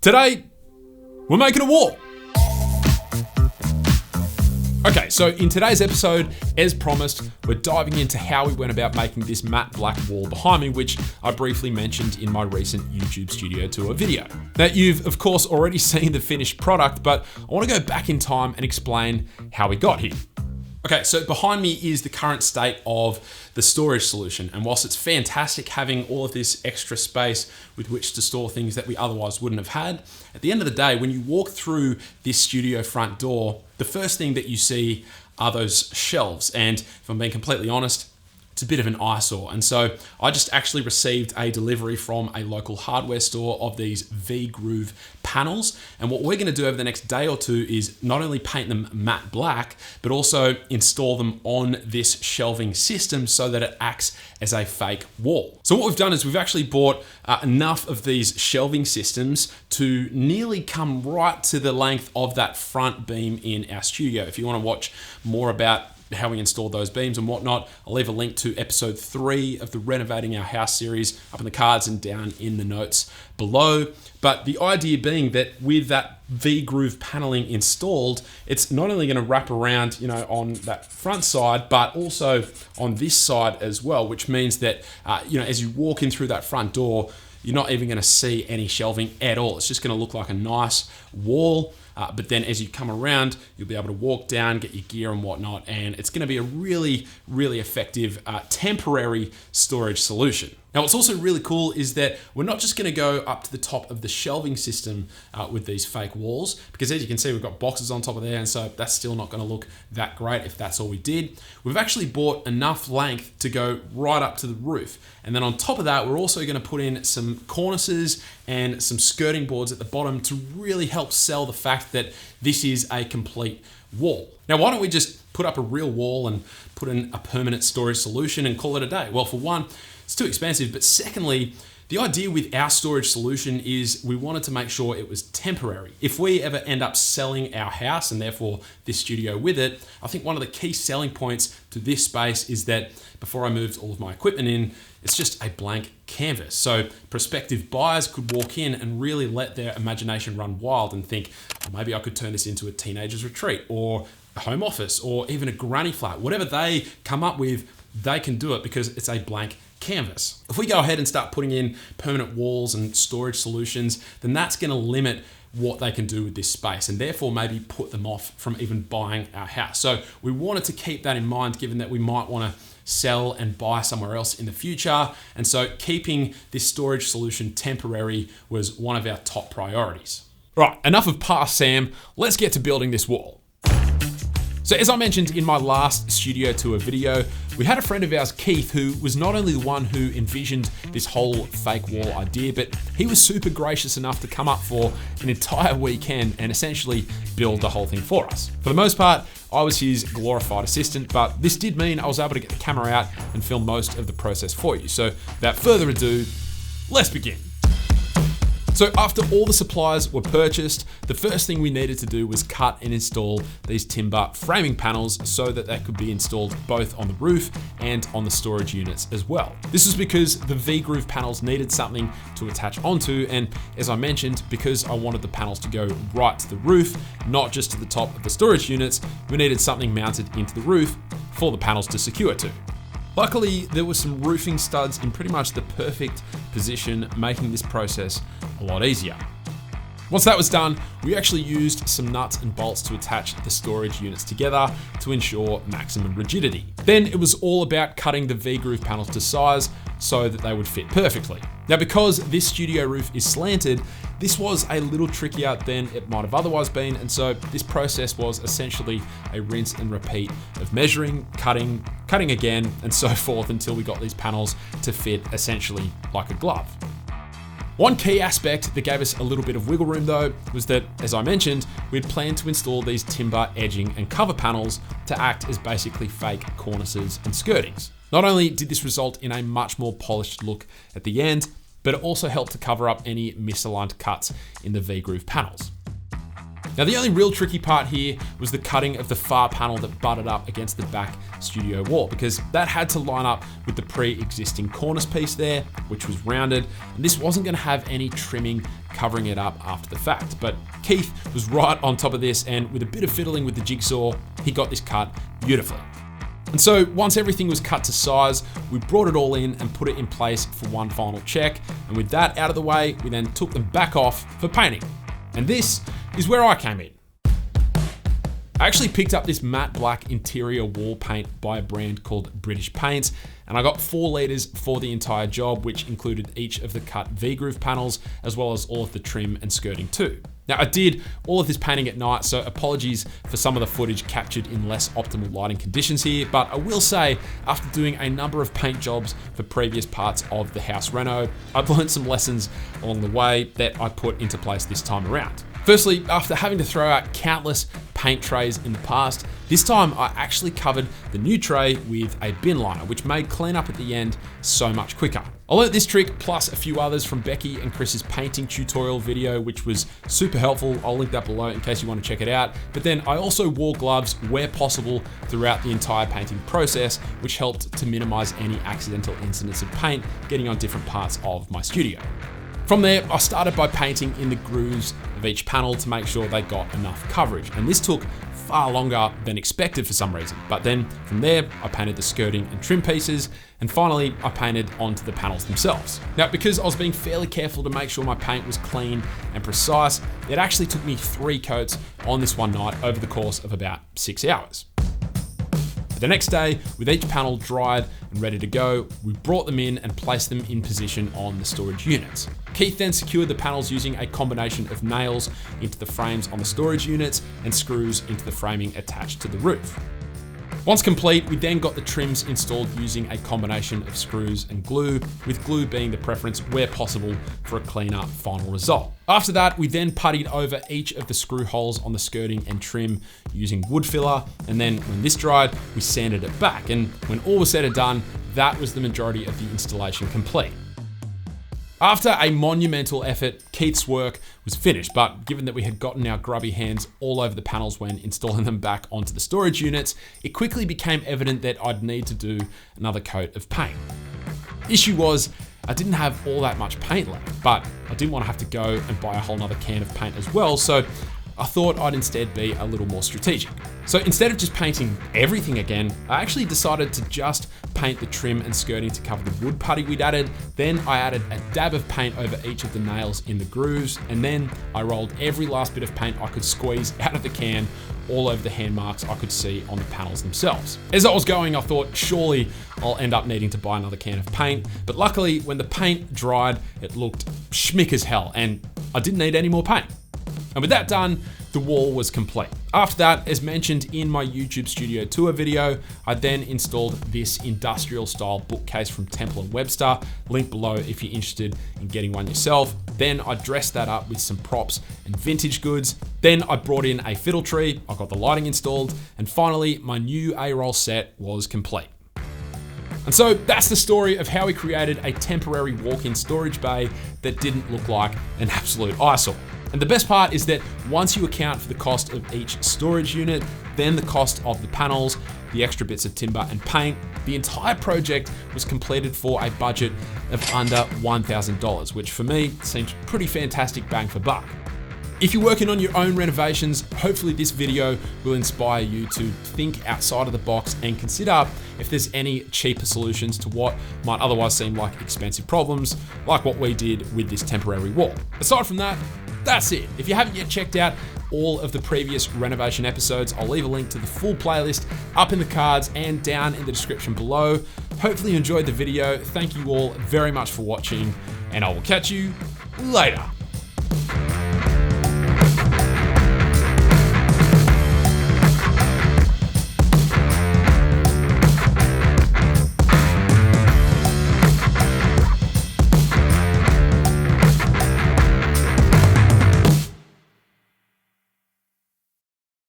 Today, we're making a wall. Okay, so in today's episode, as promised, we're diving into how we went about making this matte black wall behind me, which I briefly mentioned in my recent YouTube studio tour video. Now, you've of course already seen the finished product, but I want to go back in time and explain how we got here. Okay, so behind me is the current state of the storage solution. And whilst it's fantastic having all of this extra space with which to store things that we otherwise wouldn't have had, at the end of the day, when you walk through this studio front door, the first thing that you see are those shelves. And if I'm being completely honest, it's a bit of an eyesore. And so I just actually received a delivery from a local hardware store of these V-Groove panels. And what we're gonna do over the next day or two is not only paint them matte black, but also install them on this shelving system so that it acts as a fake wall. So what we've done is we've actually bought enough of these shelving systems to nearly come right to the length of that front beam in our studio. If you wanna watch more about how we installed those beams and whatnot, I'll leave a link to episode 3 of the Renovating Our House series up in the cards and down in the notes below. But the idea being that with that V-Groove paneling installed, it's not only gonna wrap around, on that front side, but also on this side as well, which means that, as you walk in through that front door, you're not even gonna see any shelving at all. It's just gonna look like a nice wall. But then as you come around, you'll be able to walk down, get your gear and whatnot, and it's gonna be a really, really effective temporary storage solution. Now, what's also really cool is that we're not just gonna go up to the top of the shelving system with these fake walls, because as you can see, we've got boxes on top of there, and so that's still not gonna look that great if that's all we did. We've actually bought enough length to go right up to the roof. And then on top of that, we're also gonna put in some cornices and some skirting boards at the bottom to really help sell the fact that this is a complete wall. Now, why don't we just put up a real wall and put in a permanent storage solution and call it a day? Well, for one, it's too expensive, but secondly, the idea with our storage solution is we wanted to make sure it was temporary. If we ever end up selling our house and therefore this studio with it, I think one of the key selling points to this space is that before I moved all of my equipment in, it's just a blank canvas. So prospective buyers could walk in and really let their imagination run wild and think, oh, maybe I could turn this into a teenager's retreat or a home office or even a granny flat. Whatever they come up with, they can do it because it's a blank canvas. If we go ahead and start putting in permanent walls and storage solutions, then that's going to limit what they can do with this space and therefore maybe put them off from even buying our house. So we wanted to keep that in mind, given that we might want to sell and buy somewhere else in the future. And so keeping this storage solution temporary was one of our top priorities. Right, enough of past Sam. Let's get to building this wall. So as I mentioned in my last studio tour video, we had a friend of ours, Keith, who was not only the one who envisioned this whole fake wall idea, but he was super gracious enough to come up for an entire weekend and essentially build the whole thing for us. For the most part, I was his glorified assistant, but this did mean I was able to get the camera out and film most of the process for you. So without further ado, let's begin. So after all the supplies were purchased, the first thing we needed to do was cut and install these timber framing panels so that they could be installed both on the roof and on the storage units as well. This was because the V-Groove panels needed something to attach onto, and as I mentioned, because I wanted the panels to go right to the roof, not just to the top of the storage units, we needed something mounted into the roof for the panels to secure to. Luckily, there were some roofing studs in pretty much the perfect position, making this process a lot easier. Once that was done, we actually used some nuts and bolts to attach the storage units together to ensure maximum rigidity. Then it was all about cutting the V-Groove panels to size so that they would fit perfectly. Now, because this studio roof is slanted, this was a little trickier than it might have otherwise been, and so this process was essentially a rinse and repeat of measuring, cutting again, and so forth until we got these panels to fit essentially like a glove. One key aspect that gave us a little bit of wiggle room though was that, as I mentioned, we'd planned to install these timber edging and cover panels to act as basically fake cornices and skirtings. Not only did this result in a much more polished look at the end, but it also helped to cover up any misaligned cuts in the V-Groove panels. Now, the only real tricky part here was the cutting of the far panel that butted up against the back studio wall, because that had to line up with the pre-existing cornice piece there, which was rounded, and this wasn't going to have any trimming covering it up after the fact. But Keith was right on top of this, and with a bit of fiddling with the jigsaw, he got this cut beautifully. And so once everything was cut to size, we brought it all in and put it in place for one final check. And with that out of the way, we then took them back off for painting. And this is where I came in. I actually picked up this matte black interior wall paint by a brand called British Paints, and I got 4 litres for the entire job, which included each of the cut V-groove panels, as well as all of the trim and skirting too. Now, I did all of this painting at night, so apologies for some of the footage captured in less optimal lighting conditions here, but I will say, after doing a number of paint jobs for previous parts of the house reno, I've learned some lessons along the way that I put into place this time around. Firstly, after having to throw out countless paint trays in the past, this time I actually covered the new tray with a bin liner, which made cleanup at the end so much quicker. I learned this trick plus a few others from Becky and Chris's painting tutorial video, which was super helpful. I'll link that below in case you want to check it out. But then I also wore gloves where possible throughout the entire painting process, which helped to minimize any accidental incidents of paint getting on different parts of my studio. From there, I started by painting in the grooves of each panel to make sure they got enough coverage. And this took far longer than expected for some reason. But then from there, I painted the skirting and trim pieces. And finally, I painted onto the panels themselves. Now, because I was being fairly careful to make sure my paint was clean and precise, it actually took me 3 coats on this one night over the course of about 6 hours. The next day, with each panel dried and ready to go, we brought them in and placed them in position on the storage units. Keith then secured the panels using a combination of nails into the frames on the storage units and screws into the framing attached to the roof. Once complete, we then got the trims installed using a combination of screws and glue, with glue being the preference where possible for a cleaner final result. After that, we then puttied over each of the screw holes on the skirting and trim using wood filler, and then when this dried, we sanded it back. And when all was said and done, that was the majority of the installation complete. After a monumental effort, Keith's work was finished, but given that we had gotten our grubby hands all over the panels when installing them back onto the storage units, it quickly became evident that I'd need to do another coat of paint. The issue was, I didn't have all that much paint left, but I didn't want to have to go and buy a whole nother can of paint as well, so I thought I'd instead be a little more strategic. So instead of just painting everything again, I actually decided to just paint the trim and skirting to cover the wood putty we'd added. Then I added a dab of paint over each of the nails in the grooves, and then I rolled every last bit of paint I could squeeze out of the can all over the hand marks I could see on the panels themselves. As I was going, I thought surely I'll end up needing to buy another can of paint, but luckily when the paint dried, it looked schmick as hell, and I didn't need any more paint. And with that done, the wall was complete. After that, as mentioned in my YouTube studio tour video, I then installed this industrial style bookcase from Temple & Webster, link below if you're interested in getting one yourself. Then I dressed that up with some props and vintage goods. Then I brought in a fiddle tree, I got the lighting installed, and finally my new A-roll set was complete. And so that's the story of how we created a temporary walk-in storage bay that didn't look like an absolute eyesore. And the best part is that once you account for the cost of each storage unit, then the cost of the panels, the extra bits of timber and paint, the entire project was completed for a budget of under $1,000, which for me seems pretty fantastic bang for buck. If you're working on your own renovations, hopefully this video will inspire you to think outside of the box and consider if there's any cheaper solutions to what might otherwise seem like expensive problems, like what we did with this temporary wall. Aside from that, that's it. If you haven't yet checked out all of the previous renovation episodes, I'll leave a link to the full playlist up in the cards and down in the description below. Hopefully you enjoyed the video. Thank you all very much for watching, and I will catch you later.